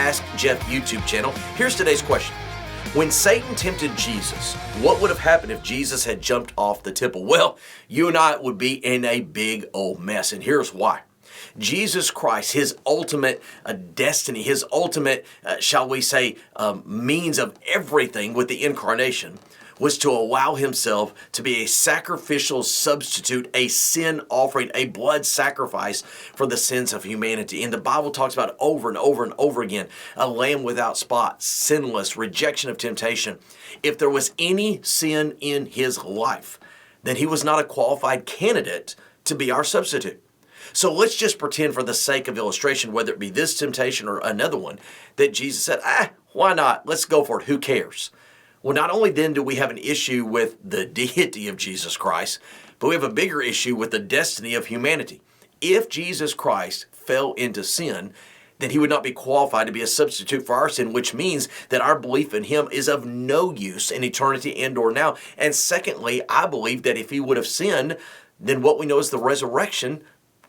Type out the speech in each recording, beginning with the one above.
Ask Jeff YouTube channel. Here's today's question. When Satan tempted Jesus, what would have happened if Jesus had jumped off the temple? Well, you and I would be in a big old mess, and here's why. Jesus Christ, his ultimate destiny, his ultimate, shall we say, means of everything with the incarnation was to allow himself to be a sacrificial substitute, a sin offering, a blood sacrifice for the sins of humanity. And the Bible talks about over and over and over again, a lamb without spot, sinless, rejection of temptation. If there was any sin in his life, then he was not a qualified candidate to be our substitute. So let's just pretend for the sake of illustration, whether it be this temptation or another one, that Jesus said, why not? Let's go for it. Who cares? Well, not only then do we have an issue with the deity of Jesus Christ, but we have a bigger issue with the destiny of humanity. If Jesus Christ fell into sin, then he would not be qualified to be a substitute for our sin, which means that our belief in him is of no use in eternity and or now. And secondly, I believe that if he would have sinned, then what we know is the resurrection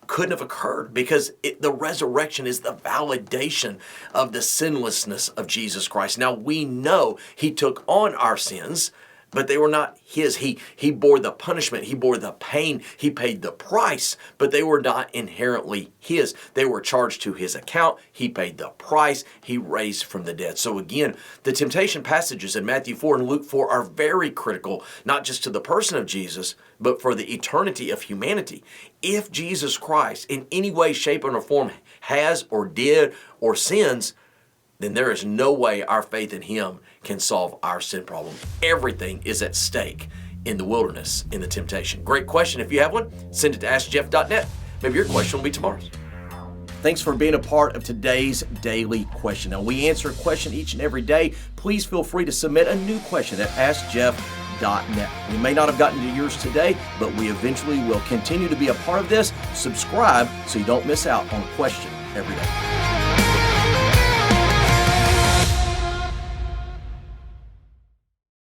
couldn't have occurred, because the resurrection is the validation of the sinlessness of Jesus Christ. Now we know he took on our sins, but they were not his. He bore the punishment, he bore the pain, he paid the price, but they were not inherently his. They were charged to his account, he paid the price, he raised from the dead. So again, the temptation passages in Matthew 4 and Luke 4 are very critical, not just to the person of Jesus, but for the eternity of humanity. If Jesus Christ in any way, shape, or form has or did or sins, then there is no way our faith in him can solve our sin problem. Everything is at stake in the wilderness, in the temptation. Great question. If you have one, send it to AskJeff.net. Maybe your question will be tomorrow's. Thanks for being a part of today's daily question. Now, we answer a question each and every day. Please feel free to submit a new question at AskJeff.net. We may not have gotten to yours today, but we eventually will continue to be a part of this. Subscribe so you don't miss out on a question every day.